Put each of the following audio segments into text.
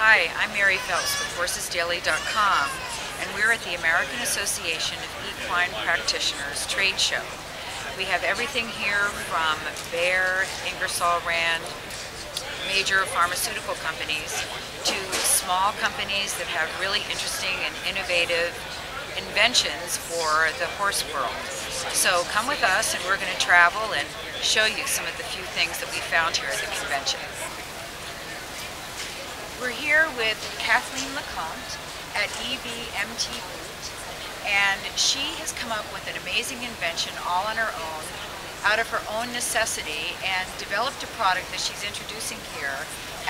Hi, I'm Mary Phelps with HorsesDaily.com, and we're at the American Association of Equine Practitioners trade show. We have everything here from Bayer, Ingersoll Rand, major pharmaceutical companies, to small companies that have really interesting and innovative inventions for the horse world. So come with us and we're going to travel and show you some of the few things that we found here at the convention. We're here with Catheleen LeCompte at EVMT-Boot, and she has come up with an amazing invention all on her own, out of her own necessity, and developed a product that she's introducing here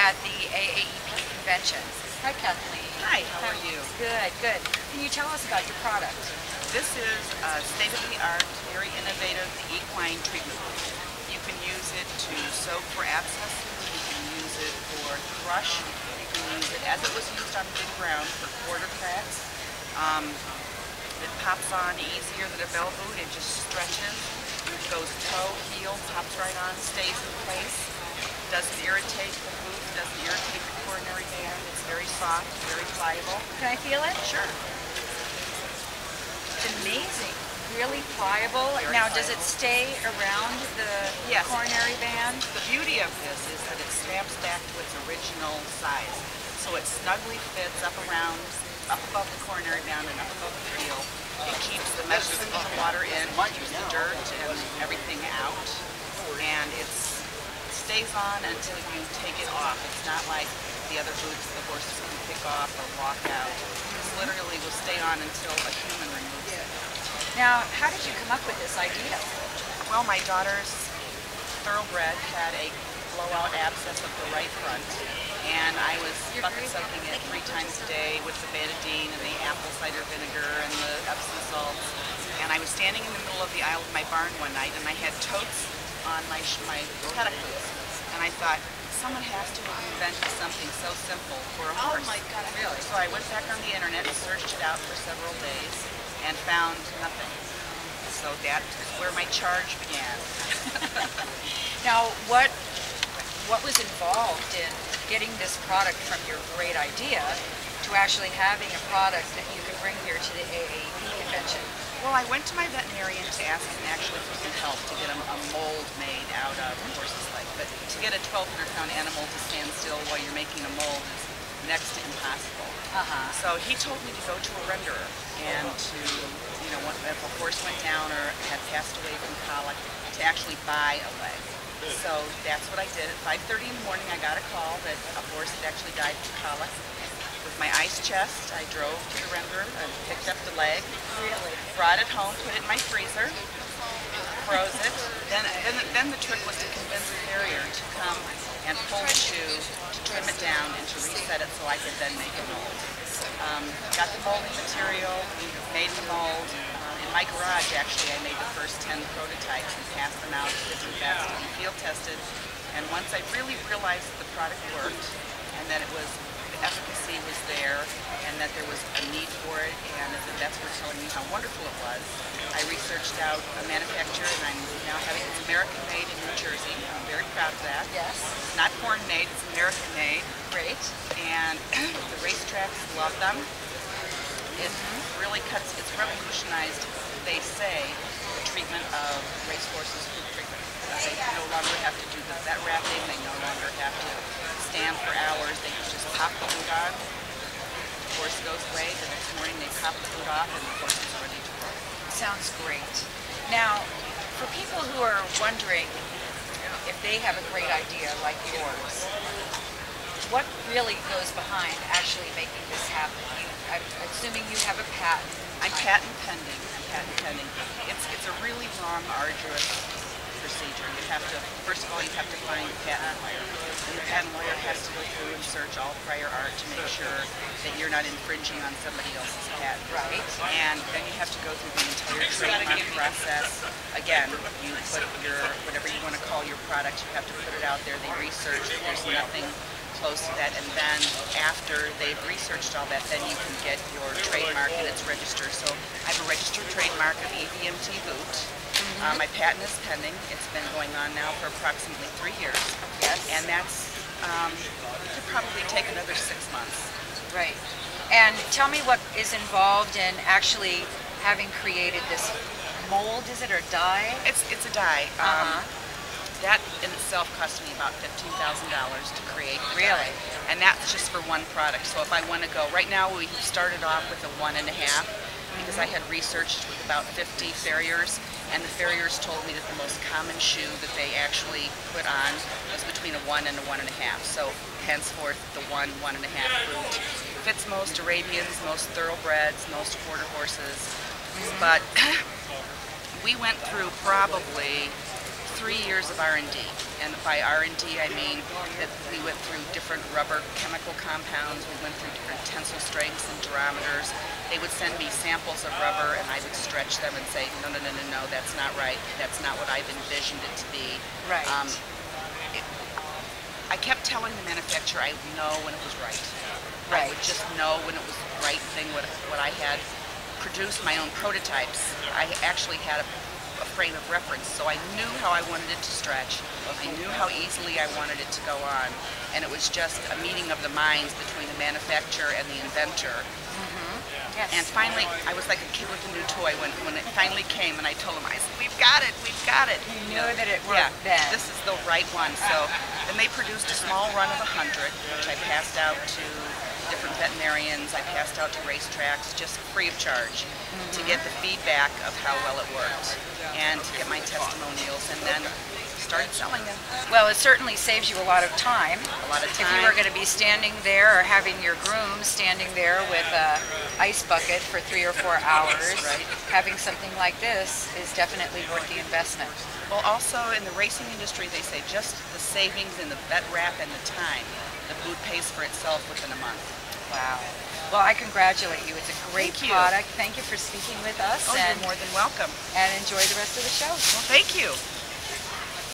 at the AAEP convention. Hi, Catheleen. Hi, how are you? Good, good. Can you tell us about your product? This is a state-of-the-art, very innovative equine treatment. You can use it to soak for abscesses, you can use it for thrush, you can use it as it was used on big ground for quarter cracks. It pops on easier than a bell boot, it just stretches. It goes toe, heel, pops right on, stays in place. Doesn't irritate the hoof, doesn't irritate the coronary band. It's very soft, very pliable. Can I feel it? Sure. It's amazing. Really pliable. Very now, pliable. does it stay around the Yes. coronary band? The beauty of this is that it snaps back to its original size. So it snugly fits up above the coronary band and up above the heel. It keeps the meshes of water in, keeps the dirt and everything out. And it stays on until you take it off. It's not like the other boots the horses can pick off or walk out. This literally will stay on until a human removes it. Now, how did you come up with this idea? Well, my daughter's thoroughbred had a blowout abscess of the right front, and I was bucket soaking it 3 times a day with the betadine and the apple cider vinegar and the Epsom salts. And I was standing in the middle of the aisle of my barn one night, and I had totes on my petticoats, and I thought, someone has to have invented something so simple for a horse. Oh my God, really? So I went back on the internet and searched it out for several days and found nothing. So that is where my charge began. Now, what was involved in getting this product from your great idea to actually having a product that you could bring here to the AAEP convention? Well, I went to my veterinarian to ask him actually for some help to get a mold made out of a horse's leg. But to get a 1,200-pound animal to stand still while you're making a mold is next to impossible. So he told me to go to a renderer and to, if a horse went down or had passed away from colic, to actually buy a leg. So that's what I did. At 5:30 in the morning, I got a call that a horse had actually died from colic. With my ice chest, I drove to the renderer and picked up the leg. Really? Brought it home, put it in my freezer, froze it. Then the trick was to convince the farrier to come and pull the shoe, to trim it down, and to reset it so I could then make a mold. Got the molding material, made the mold. In my garage, actually, I made the first 10 prototypes and passed them out to different vets to be field tested. And once I really realized that the product worked and that the efficacy was there and that there was a need for it and that the vets were telling me how wonderful it was, I researched out a manufacturer, and I'm now having it's American made in New Jersey. I'm very proud of that. Yes. It's not foreign made, it's American made. Great. And the racetracks love them. It really it's revolutionized, they say, the treatment of racehorses' hoof treatment. They no longer have to do the vet wrapping, they no longer have to stand for hours, they can just pop the boot on, the horse goes away, the next morning they pop the boot off and the horse is ready to roll. Sounds great. Now, for people who are wondering if they have a great idea like yours, what really goes behind actually making this happen? I'm assuming you have a patent. I'm patent pending. It's a really long, arduous procedure. You have to, first of all, you have to find a patent lawyer. And the patent lawyer has to go through and search all prior art to make sure that you're not infringing on somebody else's patent. Right. And then you have to go through the entire trademark process. Again, you put whatever you want to call your product, you have to put it out there. They research that there's nothing close to that, and then after they've researched all that, then you can get your trademark and it's registered. So I have a registered trademark of EVMT-Boot. My patent is pending. It's been going on now for approximately 3 years. Yes. And that's it could probably take another 6 months. Right. And tell me what is involved in actually having created this mold, is it, or dye? It's a dye. That in itself cost me about $15,000 to create the dye. And that's just for one product. So if I want to go, right now we started off with a 1.5 because I had researched with about 50 farriers, and the farriers told me that the most common shoe that they actually put on was between a 1 and a 1.5. So henceforth the 1.5 boot. Fits most Arabians, most thoroughbreds, most quarter horses. But we went through probably 3 years of R&D, and by R&D I mean that we went through different rubber chemical compounds, we went through different tensile strengths and durometers. They would send me samples of rubber and I would stretch them and say, no, that's not right, that's not what I've envisioned it to be. Right. I kept telling the manufacturer I would know when it was right. I would just know when it was the right thing, what I had produced my own prototypes. I actually had a frame of reference, so I knew how I wanted it to stretch. I knew how easily I wanted it to go on, and it was just a meeting of the minds between the manufacturer and the inventor. Yes. And finally, I was like a kid with a new toy when it finally came, and I told him, I said, we've got it. You knew that it worked then. This is the right one. So then they produced a small run of 100, which I passed out to different veterinarians, I passed out to racetracks just free of charge to get the feedback of how well it worked and to get my testimonials, and then started selling them. Well, it certainly saves you a lot of time. A lot of time. If you were going to be standing there or having your groom standing there with a ice bucket for 3 or 4 hours, having something like this is definitely worth the investment. Well, also in the racing industry, they say just the savings in the vet wrap and the time, the boot pays for itself within a month. Wow. Well, I congratulate you. It's a great product. Thank you for speaking with us. Oh, you're more than welcome. And enjoy the rest of the show. Well, thank you.